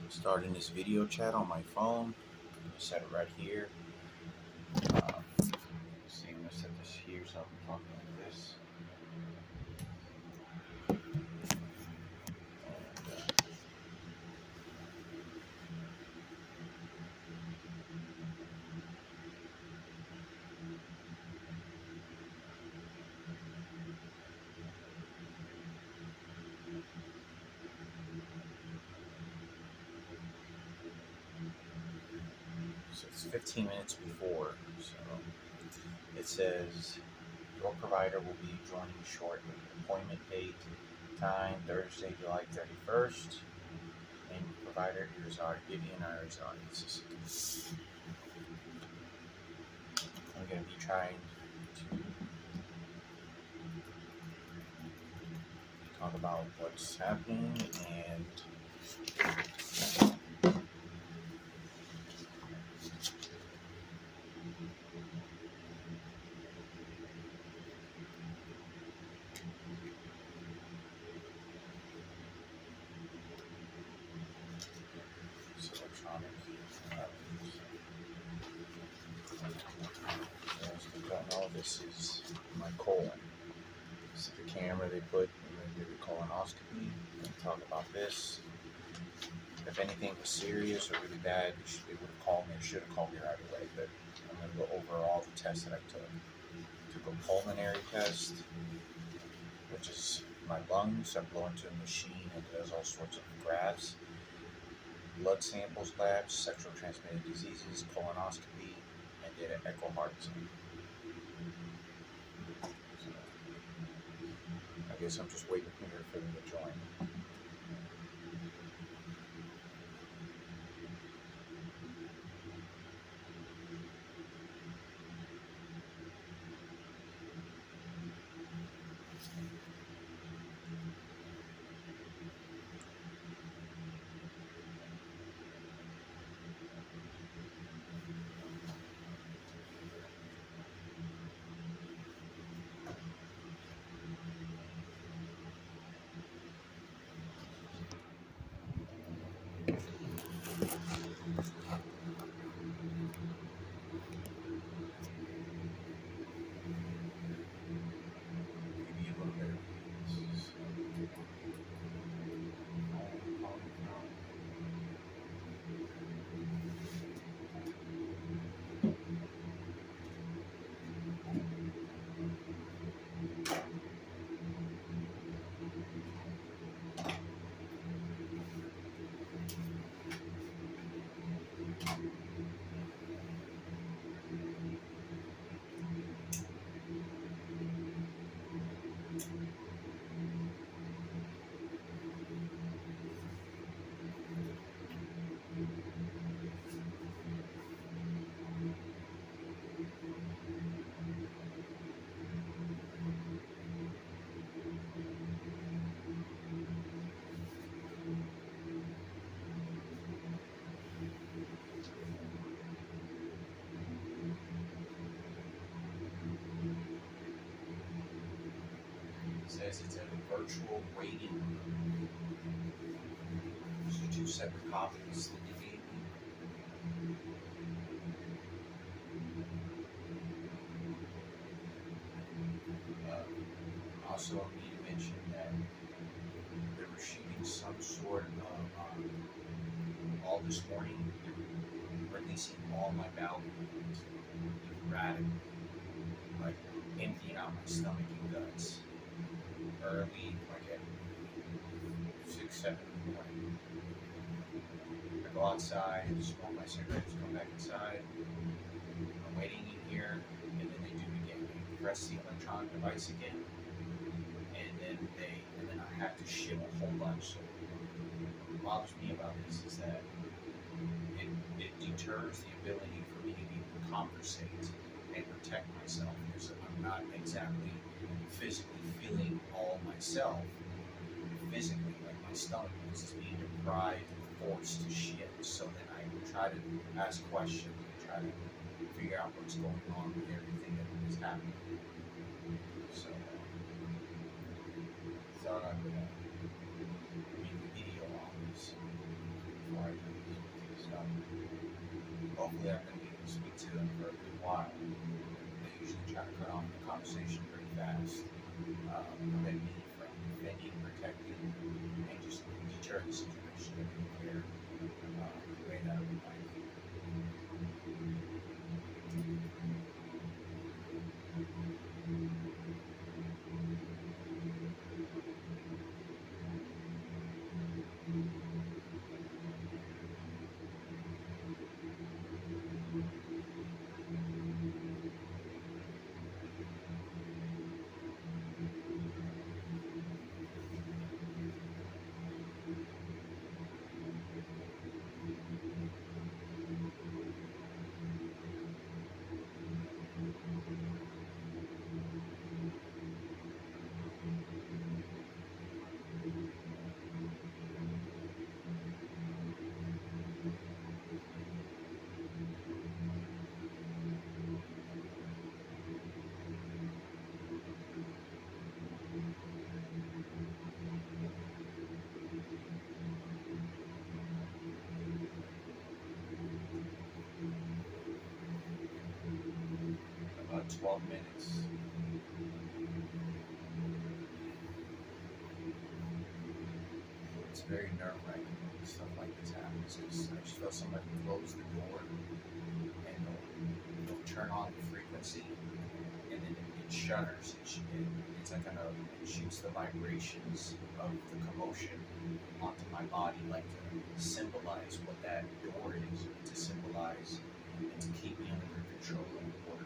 Starting this video chat on my phone. Set it right here. See, I'm gonna set this here so I'm talking like this. So it's 15 minutes before. So it says your provider will be joining shortly. Appointment date, time Thursday, July 31st. And provider Vivian Arizona. I'm going to be trying to talk about what's happening and it's electronic. If you don't know, this is my colon. This is the camera they put when they do the colonoscopy. I'm going to talk about this. If anything was serious or really bad, they would have called me or should have called me right away. But I'm going to go over all the tests that I took. I took a pulmonary test, which is my lungs. I blow into a machine and does all sorts of graphs. Blood samples labs, sexual transmitted diseases, colonoscopy, and did an echo heart exam. So, I guess I'm just waiting here for them to join. Says it's a virtual waiting room. These are two separate copies that they gave me. Also, I need to mention that they were shooting some sort of all this morning, releasing all my bowel movements erratic, like emptying out my stomach and guts. Early, like at 6, 7 in the morning. I go outside, smoke my cigarettes, come back inside. I'm waiting in here, and then they do it again. They press the electronic device again, and then I have to ship a whole bunch. So what bothers me about this is that it deters the ability for me to be able to conversate and protect myself, because I'm not exactly physically feeling all myself. Physically, like my stomach is being deprived and forced to shit. So then I try to ask questions and try to figure out what's going on with everything that is happening. So thought I would make a video on this before I Hopefully, I'm going to be able to speak to them for a good while. They usually try to cut off the conversation pretty fast, prevent me from defending, protecting, and just deter the situation if they care the way that I would like. About 12 minutes. It's very nerve-wracking when stuff like this happens because I just feel somebody close the door and they'll turn on the frequency and then it shudders. It's like it shoots the vibrations of the commotion onto my body, like to symbolize what that door is, to symbolize and to keep me under control and order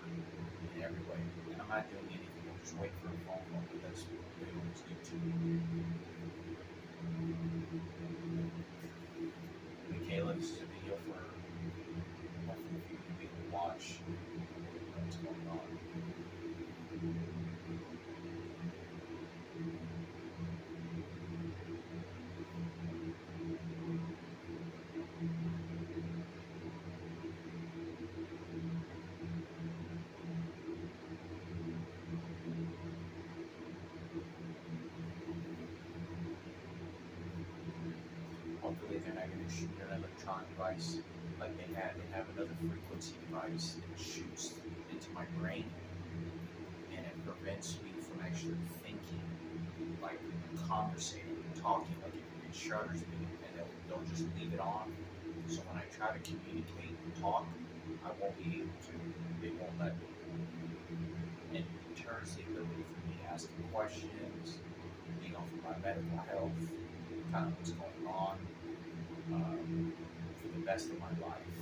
in every way. And I'm not doing anything, I'm just waiting for a phone call, but that's what they always do to me. Mikayla, this is a video for hopefully if you can be able to watch what's going on. Hopefully they're not going to shoot an electronic device like they had. They have another frequency device that shoots into my brain and it prevents me from actually thinking, like conversating, talking, like it shutters me and they'll just leave it on. So when I try to communicate and talk, I won't be able to. They won't let me. And it deters the ability for me to ask them questions, for my medical health, kind of what's going on, for the best of my life.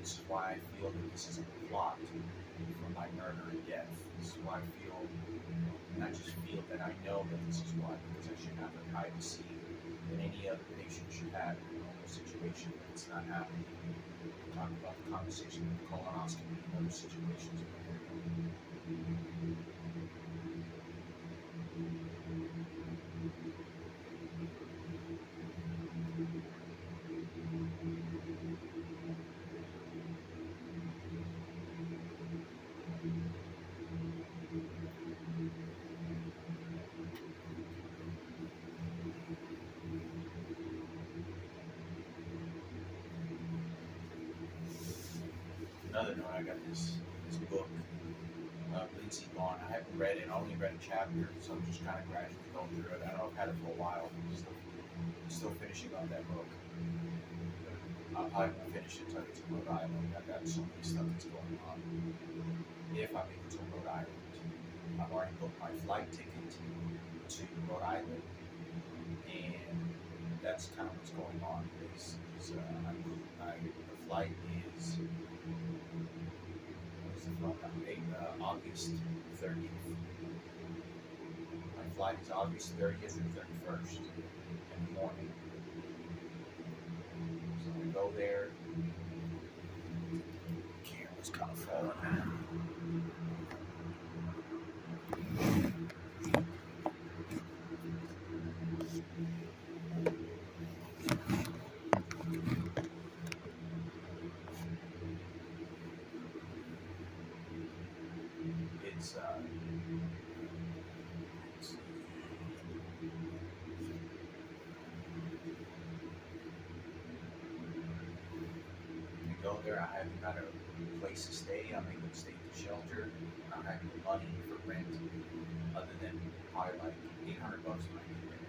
This is why I feel that this is a plot for my murder and death. This is why I feel, and I just feel that I know that this is why, because I should have the privacy that any other patient should have in a normal situation, but it's not happening. We're talking about the conversation with colonoscopy and other situations. Another note, I got this book, Lindsay Vaughn. I haven't read it, I only read a chapter, so I'm just kind of gradually going through it. I know I've had it for a while, I'm still finishing on that book. I'll probably won't finish it until I get to Rhode Island. I've got so many stuff that's going on. If I make it to Rhode Island, I've already booked my flight ticket to Rhode Island, and that's kind of what's going on. The flight is August 30th. My flight is August 30th or 31st in the morning. So I go there. The camera's kind of falling. go there. I haven't got a place to stay. I'm able to stay at the shelter. I don't have any money for rent other than probably like $800 when I get there.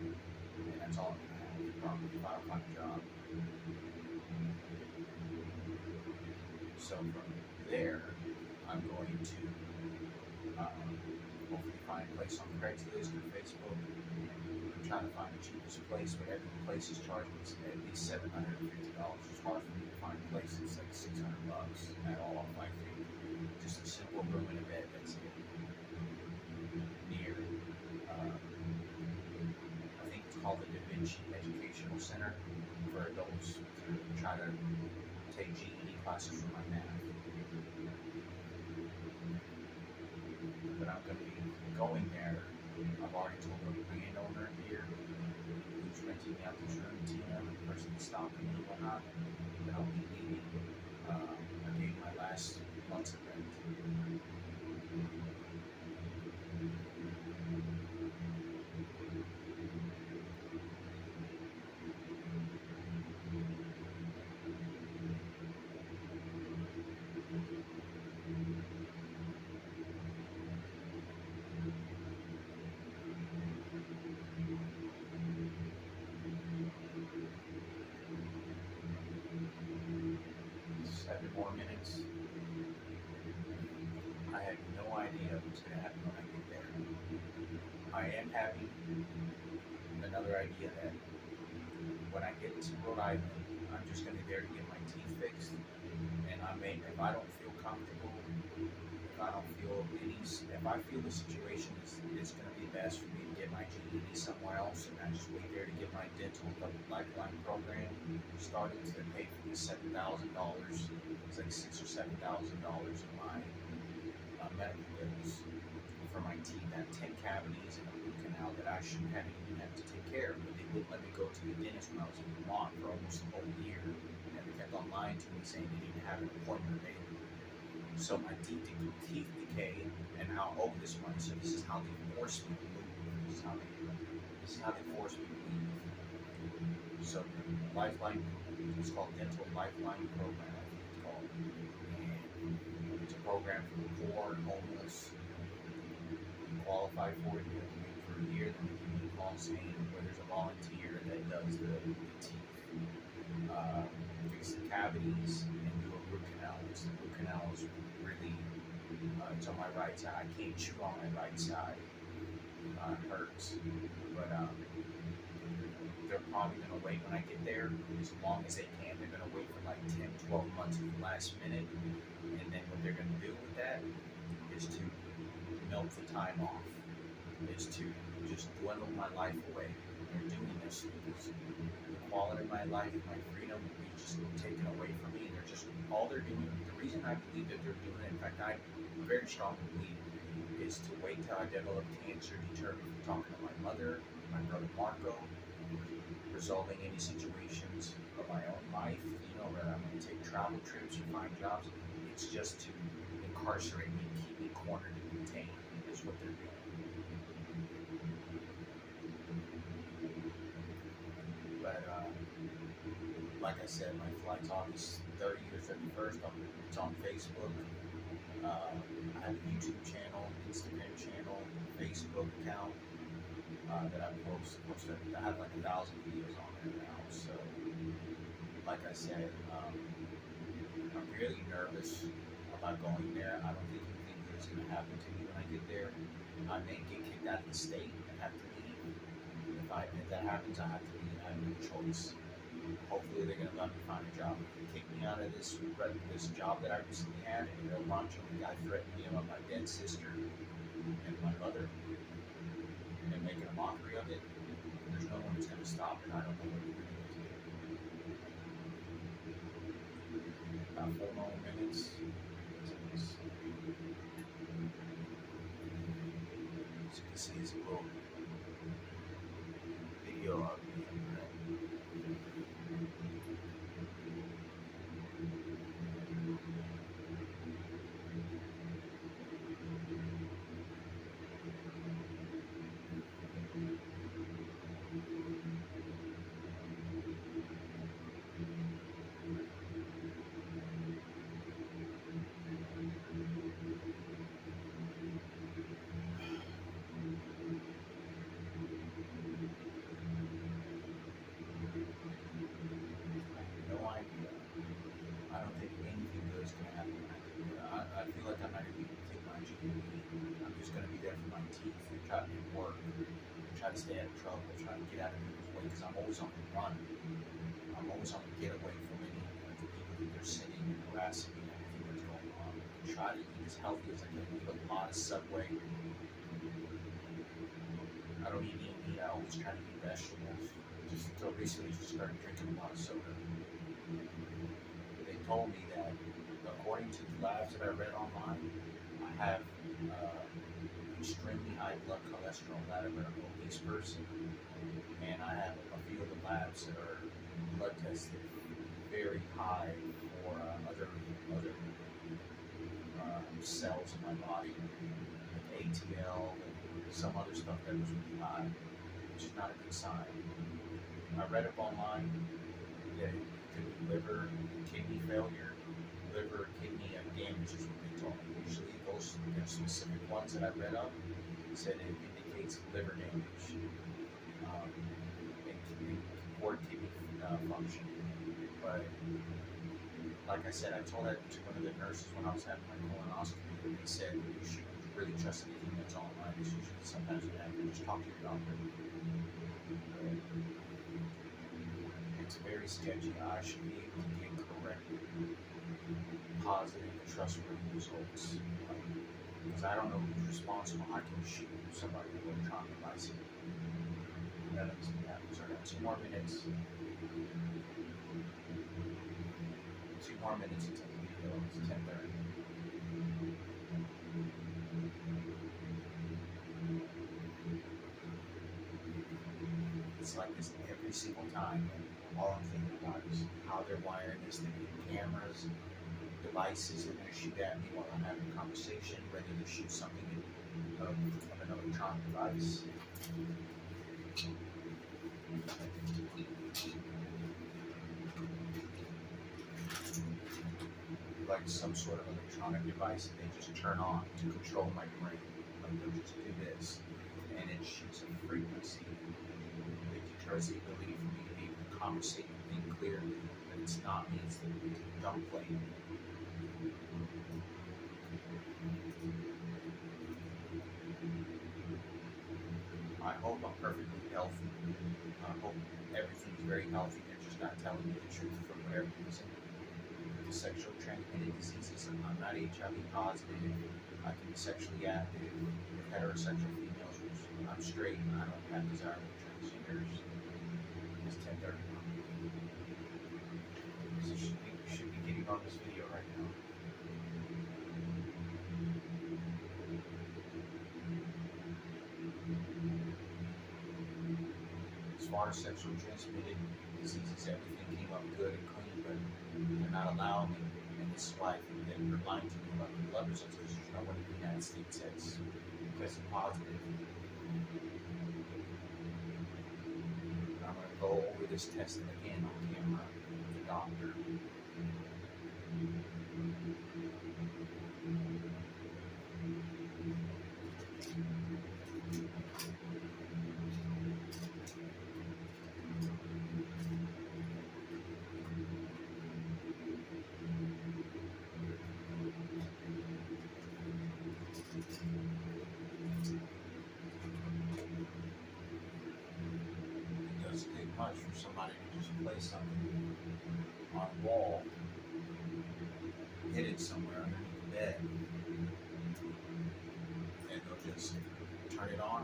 And that's all I'm gonna have probably if I don't find a job. So from there, I'm going to hopefully find a place on Craigslist or Facebook. I'm trying to find the cheapest place, but every place is charging at least $750. It's hard for me to find a place that's like $600 at all. Like just a simple room and a bed. That's it. Near, I think it's called the Da Vinci Educational Center for adults to try to take GED classes for my math. But I'm going to be going there. I've already told the landowner here who's renting me out this room, Tina, the person that's stopping me and whatnot, that I'll be leaving. I paid my last month's of rent. 7 more minutes. I have no idea what's going to happen when I get there. I am having another idea that when I get to Rhode Island, I'm just going to be there to get my teeth fixed. And if I don't feel comfortable, if I don't feel if I feel the situation is going to be best for me to get my GED somewhere else, and I just wait there to get my dental lifeline program started to pay for the $7,000. It's like $6,000 or $7,000 in my medical bills for my teeth. I have 10 cavities and a root canal that I shouldn't have even have to take care of, but they wouldn't let me go to the dentist when I was in Vermont for almost a whole year, and they kept on lying to me saying they didn't have an appointment available. So my teeth decay, and now I owe this money. So this is how they force me to move. This is how they force me to leave. So Lifeline, it's called Dental Lifeline Program, I think it's called. And it's a program for the poor and homeless. You qualify for it, you have to wait for a year, then you can call saying where there's a volunteer that does the teeth, fix the cavities, and do a root canal. The root canal is really, it's on my right side. I can't chew on my right side. It hurts. But they're probably going to wait when I get there as long as they can. They're going to wait for like 10, 12 months at the last minute. And then what they're going to do with that is to milk the time off, is to just dwindle my life away. They're doing this because the quality of my life, my freedom will be just taken away from me. They're just, all they're doing, the reason I believe that they're doing it, in fact, I very strongly believe, is to wait till I develop cancer, deter me from talking to my mother, my brother Marco, resolving any situations of my own life, whether I'm going to take travel trips or find jobs. It's just to incarcerate me, keep me cornered and contained, is what they're doing. But like I said, my flight's August 30th or 31st. It's on Facebook. I have a YouTube channel, Instagram channel, Facebook account that I post. I have like 1,000 videos on there now. So, like I said, I'm really nervous about going there. I don't think anything good is going to happen to me when I get there. I may get kicked out of the state and have to leave. If that happens, I have to leave. I have no choice. Hopefully they're going to let me find a job. If they kick me out of this job that I recently had, and El Rancho, the guy threatened me about my dead sister and my mother, and they're making a mockery of it. There's no one who's going to stop it. I don't know what to do. About 4 more minutes. As you can see, it's a little video of me. to stay out of trouble, try to get out of people's way, because I'm always on the run. I'm always on the getaway from any of the people that are sitting and harassing me and everything that's going on. I try to eat as healthy as I can. Eat a lot of Subway. I don't eat meat. I always try to eat vegetables. Just until recently, just started drinking a lot of soda. They told me that according to the labs that I read online, I have extremely high blood cholesterol, that of an obese person, and I have a few of the labs that are blood tested very high for other cells in my body, like ATL and some other stuff that was really high, which is not a good sign. I read up online that it could be liver, kidney failure, liver, kidney damage is what they told me. Usually those specific ones that I read up said it indicates liver damage and poor kidney function. But like I said, I told that to one of the nurses when I was having my colonoscopy, and they said you should really trust anything that's online. It's usually sometimes you have to just talk to your doctor. It's very sketchy. I should be able to get correct, positive, trustworthy results. Because I don't know who's responsible. I can shoot somebody with an electronic device. That makes me happy. So I got 2 more minutes. 2 more minutes until the video. It's 10:30. It's like this every single time. All I'm thinking about is how they're wiring this thing in cameras, devices they're going to shoot at me while I'm having a conversation, whether they shoot something of an electronic device. Like some sort of electronic device that they just turn on to control my brain. Like they'll just do this, and it shoots a frequency that deters the ability for me to be able to conversate and think clearly. But it's not me, it's the dumb plane. I hope I'm perfectly healthy. I hope everything's very healthy. They're just not telling me the truth for whatever reason. The sexually transmitted diseases, I'm not HIV positive. I can be sexually active with heterosexual females, which I'm straight and I don't have desire for transgenders. It's 10:30. So you should be getting on this video right now. As far as sexually transmitted diseases, everything came up good and clean, but they're not allowing me, and this is why they're lying to me about the blood results, because there's no one in the United States that's tested positive. I'm going to go over this testing again on camera with the doctor. It doesn't take much for somebody to just place something on a wall, hit it somewhere underneath the bed, and they'll just turn it on,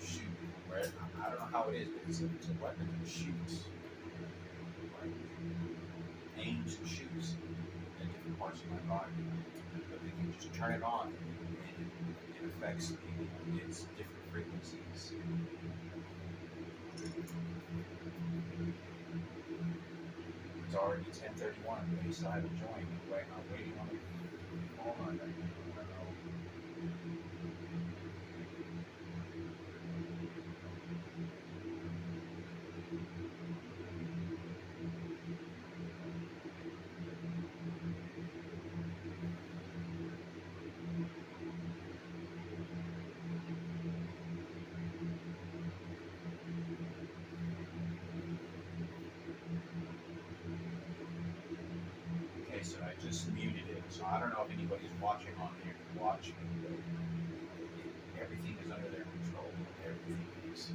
shoot. Right? I don't know how it is, but it's a weapon that shoots, like aims and shoots at different parts of my body. But they can just turn it on, and it affects its different frequencies. It's already 10:31. They still haven't joined. I'm waiting on it. Hold on. I don't know. Okay, so I just muted it. So I don't know if anybody's watching on here to watch me, but Everything is under their control. Everything is.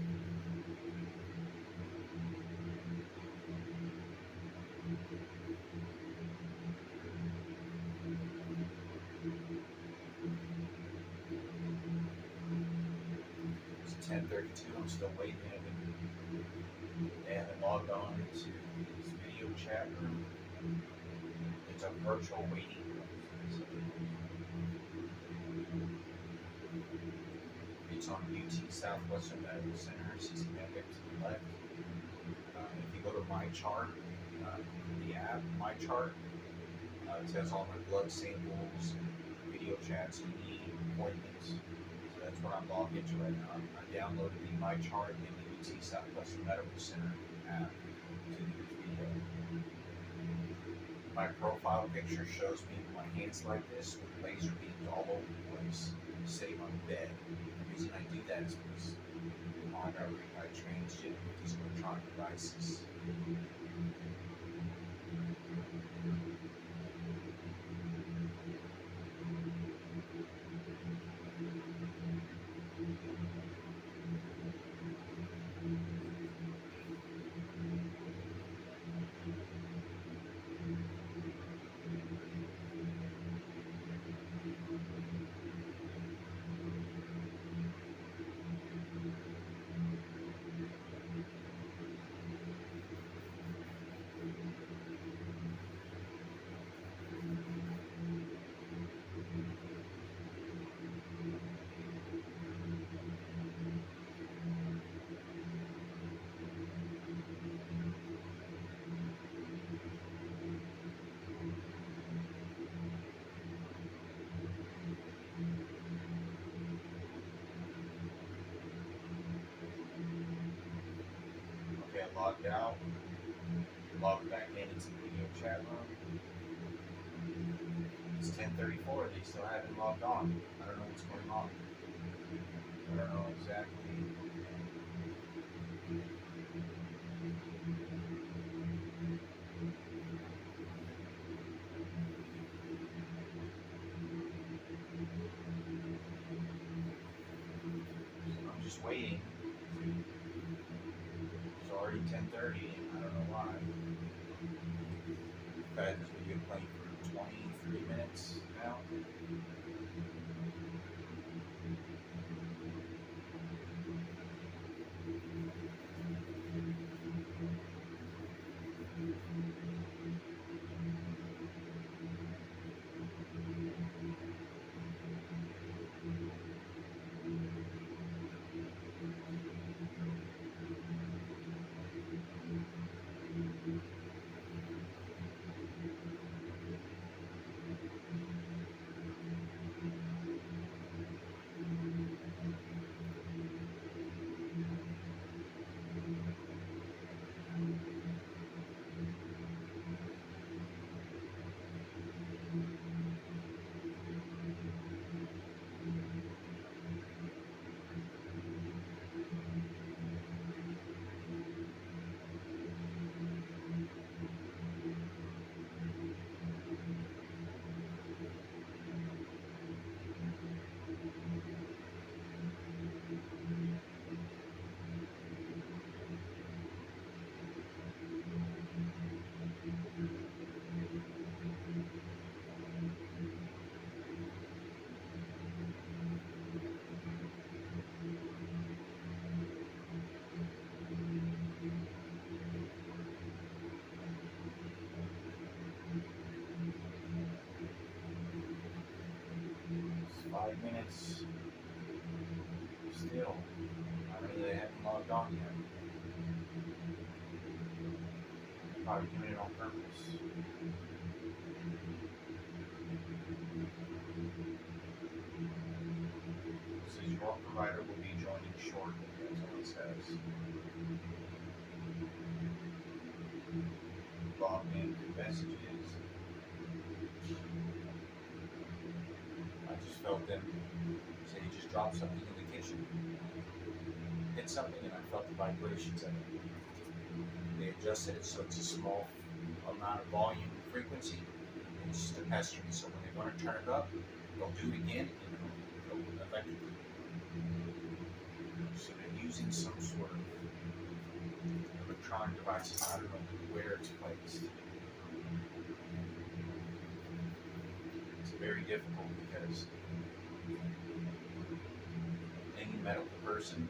It's 10:32. I'm still waiting. They haven't logged on into this video chat room. It's a virtual waiting room. It's on UT Southwestern Medical Center, 60 megabits to the left. If you go to my chart, the app, my chart, it has all my blood samples, video chats you need, appointments. So that's what I'm logged into right now. I downloaded the my chart in the UT Southwestern Medical Center app to do this video. My profile picture shows me with my hands like this with laser beams all over the place, sitting on the bed. The reason I do that is because I transgender with these electronic devices. Okay, I logged out, logged back into the video chat room. It's 10:34. They still haven't logged on. I don't know what's going on. I don't know exactly. I'm just waiting. It's already 10:30. I don't know why. I've had this video playing for 23 minutes now. It's 5 minutes. Still, they haven't logged on yet. They're probably doing it on purpose. It says your provider will be joining shortly. That's all it says. Log in to messages. I just felt them say you just dropped something in the kitchen. Hit something and I felt the vibrations of it. They adjusted it so it's a small amount of volume and frequency. And it's just a pester. So when they want to turn it up, they'll do it again and it'll electrocute. So they're using some sort of electronic device. I don't know where it's placed. It's very difficult because any medical person,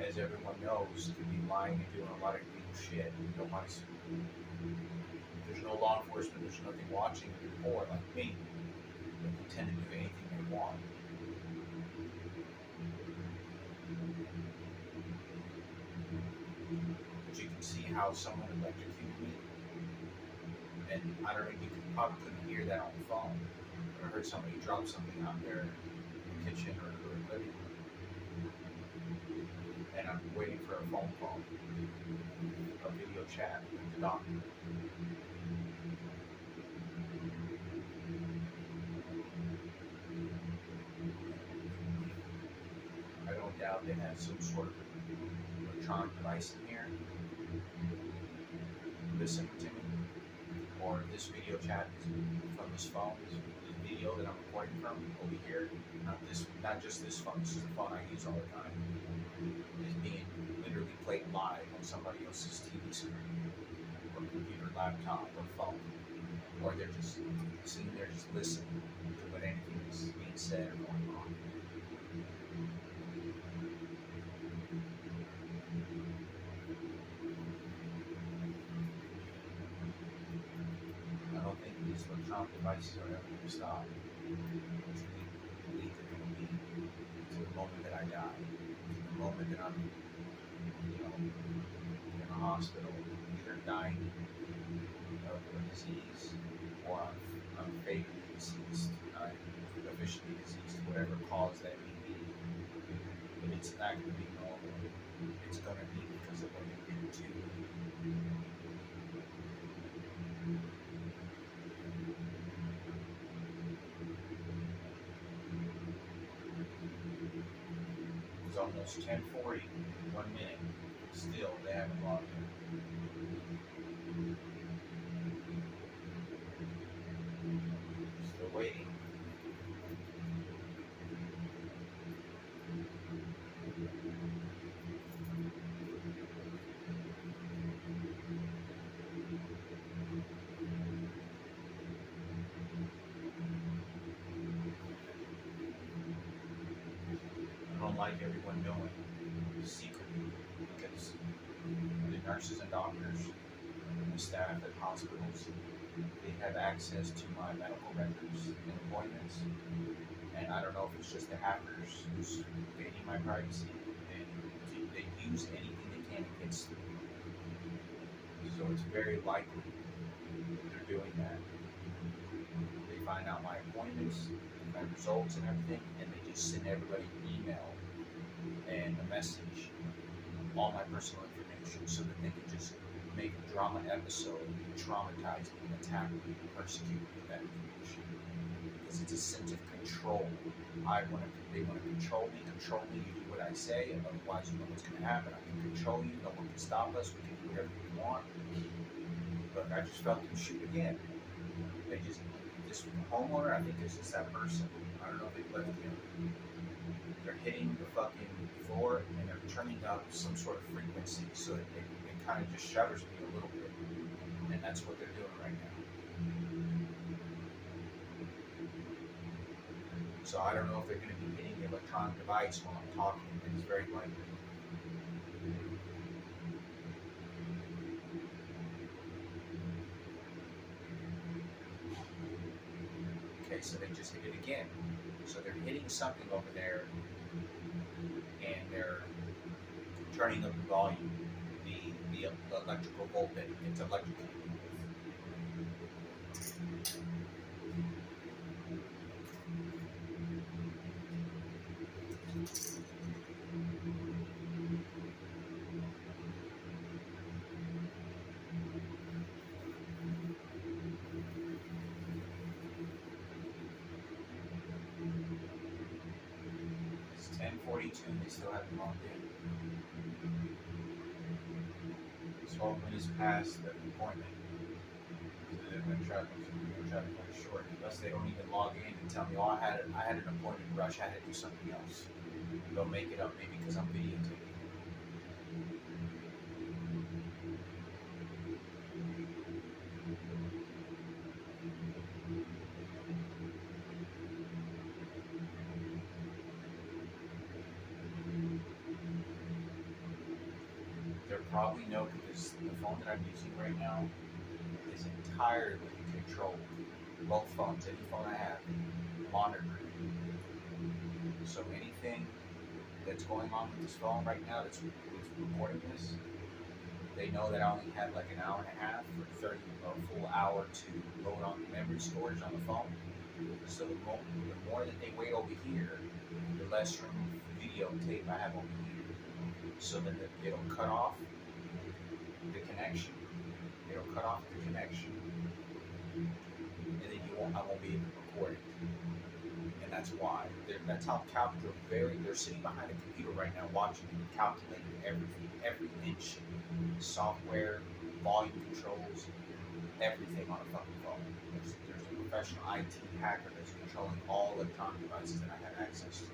as everyone knows, could be lying and doing a lot of illegal shit. Nobody's, there's no law enforcement, there's nothing watching the report like me. They can tend to do anything they want. But you can see how someone electrocuted me. And I don't know, you probably couldn't hear that on the phone. I heard somebody drop something out there in the kitchen or the living room. And I'm waiting for a phone call, a video chat with the doctor. I don't doubt they have some sort of electronic device in here listening to me. Or this video chat is from this phone, this video that I'm recording from over here. Not just this phone, this is the phone I use all the time. Is being literally played live on somebody else's TV screen, or computer, laptop, or phone. Or they're just sitting there just listening to what anything is being said or going on. I don't think these electronic devices are ever going to stop. It's believe they're going to be to the moment that I die, to the moment that I'm, in a hospital, either dying of a disease or I'm fatally deceased, I'm officially deceased, whatever cause that may be. But it's not going to be normal. It's going to be because of what they did to me. It was almost 10:40, 1 minute. Still, they haven't logged in. Still waiting. I don't like everyone knowing secretly because the nurses and doctors and the staff at hospitals, they have access to my medical records and appointments. And I don't know if it's just the hackers who's invading my privacy and they use anything they can against me. So it's very likely that they're doing that. They find out my appointments, my results and everything, and they just send everybody an email and a message, all my personal information, so that they can just make a drama episode, traumatize me, attack me, persecute me with that information. Because it's a sense of control. They want to control me, you do what I say, and otherwise you know what's going to happen. I can control you, no one can stop us, we can do whatever we want. Look, I just felt them shoot again. This homeowner, I think it's just that person. I don't know if they left him. They're hitting the fucking floor and they're turning up some sort of frequency so that it kind of just shudders me a little bit. And that's what they're doing right now. So I don't know if they're going to be hitting the electronic device while I'm talking. It's very likely. Okay, so they just hit it again. So they're hitting something over there, and they're turning up the volume, the electrical voltage. It's electrical. It's 10:42. They still haven't logged in. 12 minutes past the appointment. So they're going to try to cut it short, unless they don't even log in and tell me, oh, I had an appointment rush, I had to do something else. They'll make it up maybe because I'm videotaping. They're probably no, because the phone that I'm using right now is entirely controlled. Both phones, any phone I have, monitored. So anything that's going on with this phone right now that's recording this, they know that I only had like an hour and a half or 30 or a full hour to load on the memory storage on the phone. So the more that they wait over here, the less room for videotape I have over here. So then it'll cut off the connection. It'll cut off the connection, and then I won't be able to record it. And that's why. That's how they're sitting behind a computer right now watching and calculating everything, every inch, software, volume controls, everything on a fucking phone. There's a professional IT hacker that's controlling all electronic devices that I have access to.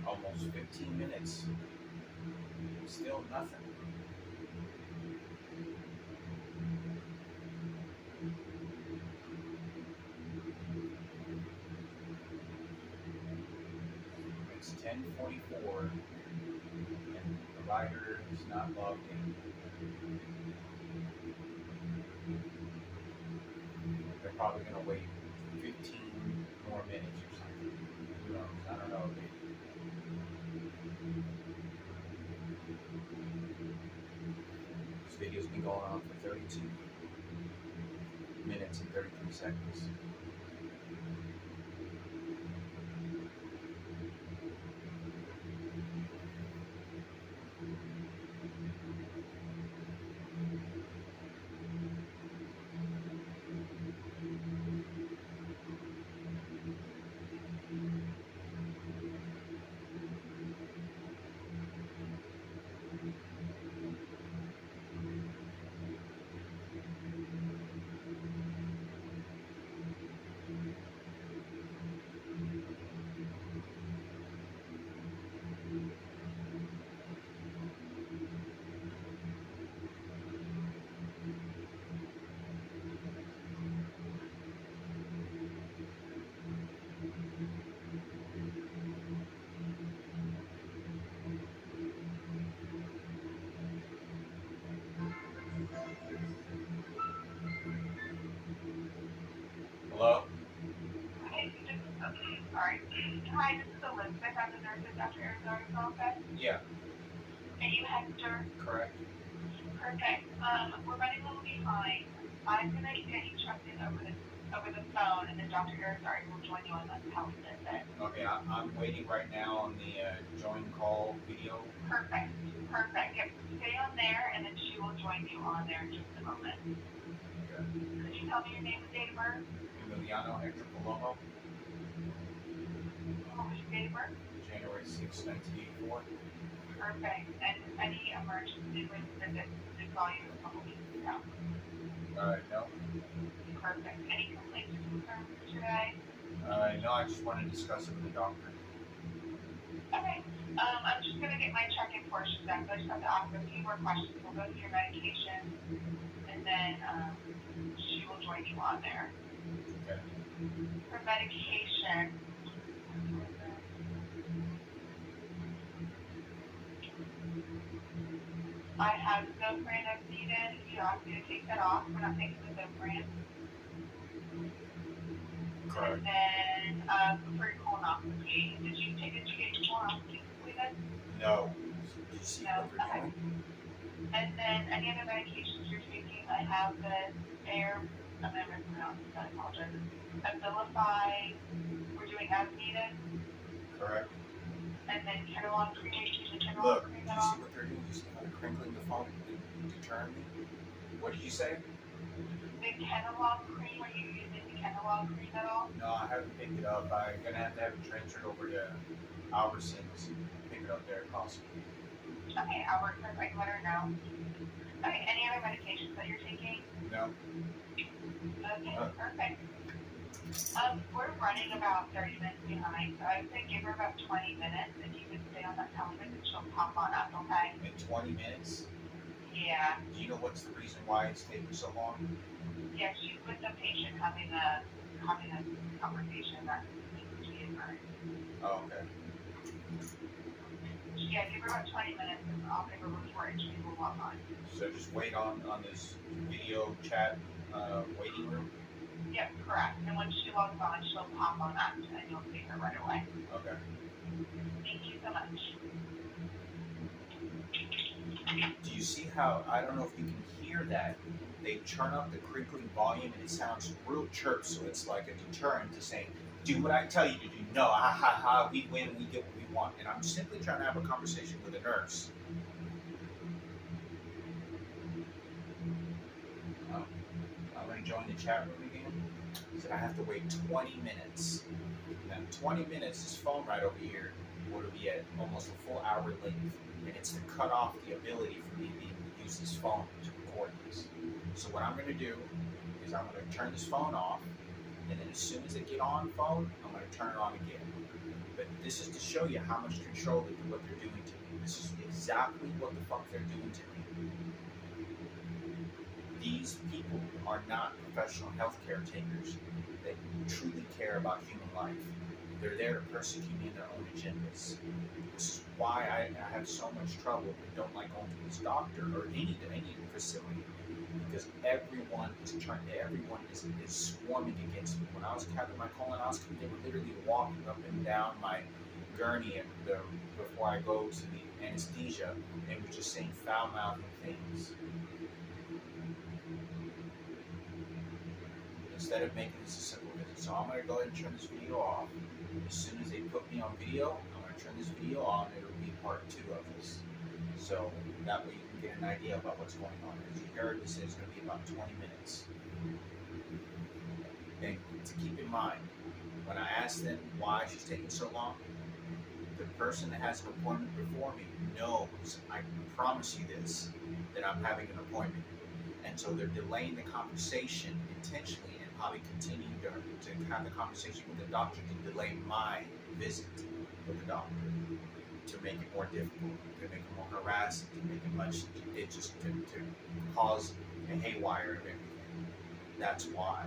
Almost 15 minutes. Still nothing. It's 10:44 and the provider is not logged in. They're probably going to wait 15 more minutes or something. Who knows? I don't know. This video's been going on for 32 minutes and 33 seconds. Hello? Sorry. Hi, this is Elizabeth. I'm the nurse at Dr. Arizona's office. Yeah, Are you Hector? correct. Perfect. We're running a little behind. I'm gonna get you checked in over the phone, and then Dr. Arizona will join you on that house visit. Okay, I'm waiting right now on the join call video. Perfect. Yep. Stay on there, and then she will join you on there in just a moment. Okay. Could you tell me your name and date of birth? Emiliano Hector Palomo, What was your date of birth? January 6, 1984. Perfect. And any emergency visit to call you a couple weeks ago. No. Perfect. Any complaints or concerns today? No, I just want to discuss it with the doctor. Okay. I'm just going to get my check-in portion done. So I just have to ask a few more questions. We'll go through your medication, and then she will join you on there. Okay. For medication, I have Zofran as needed. You asked me to take that off. We're not taking the Zofran. Correct. And then for your colonoscopy, did you get your colonoscopy completed? No. Did you see what they're doing? And then any other medications you're taking, I have the air, I'm going to mispronounce this, I apologize. Abilify, we're doing as needed. Correct. And then Kenolone cream, Look, did you see what they're doing? You see how they're crinkling the phone to deter me? What did you say? The Kenalog cream, are you using the Kenalog cream at all? No, I haven't picked it up. I'm gonna have it transferred over to Albertsons. Pick it up there if possible. Okay, I'll work with I can let her know. Okay, any other medications that you're taking? No. Okay, perfect. We're running about 30 minutes behind, so I would say give her about 20 minutes. If you could stay on that television, she'll pop on up, okay? In 20 minutes? Yeah. Do you know what's the reason why it's taking so long? Yeah, she's with the patient having a conversation that she is her. Oh, okay. Yeah, give her about 20 minutes and I'll give her a report and she will log on. So just wait on this video chat waiting room? Yep, correct. And when she logs on, she'll pop on up and you'll see her right away. Okay. Thank you so much. Do you see how, I don't know if you can hear that, they turn up the crinkling volume and it sounds real chirp, so it's like a deterrent to saying, do what I tell you to do. No, ha ha ha, we win, we get what we want. And I'm simply trying to have a conversation with a nurse. I'm going to join the chat room again. So I have to wait 20 minutes. Now 20 minutes, this phone right over here would be at almost a full hour length. And it's to cut off the ability for me to be able to use this phone to record this. So what I'm going to do is I'm going to turn this phone off, and then as soon as I get on phone, I'm going to turn it on again. But this is to show you how much control what they're doing to me. This is exactly what the fuck they're doing to me. These people are not professional healthcare takers that truly care about human life. They're there to persecute me in their own agendas. This is why I have so much trouble and don't like going to this doctor or any facility, because everyone is swarming against me. When I was having my colonoscopy, they were literally walking up and down my gurney before I go to the anesthesia and were just saying foul-mouthed things. Instead of making this a simple visit. So I'm going to go ahead and turn this video off. As soon as they put me on video, I'm going to turn this video on. It'll be part 2 of this. So that way you can get an idea about what's going on. As you heard, this is going to be about 20 minutes. And to keep in mind, when I asked them why she's taking so long, the person that has an appointment before me knows, I promise you this, that I'm having an appointment. And so they're delaying the conversation intentionally and probably continuing to have the conversation with the doctor to delay my visit with the doctor, to make it more difficult, to make it more harassing, to make it just to cause a haywire of everything. That's why.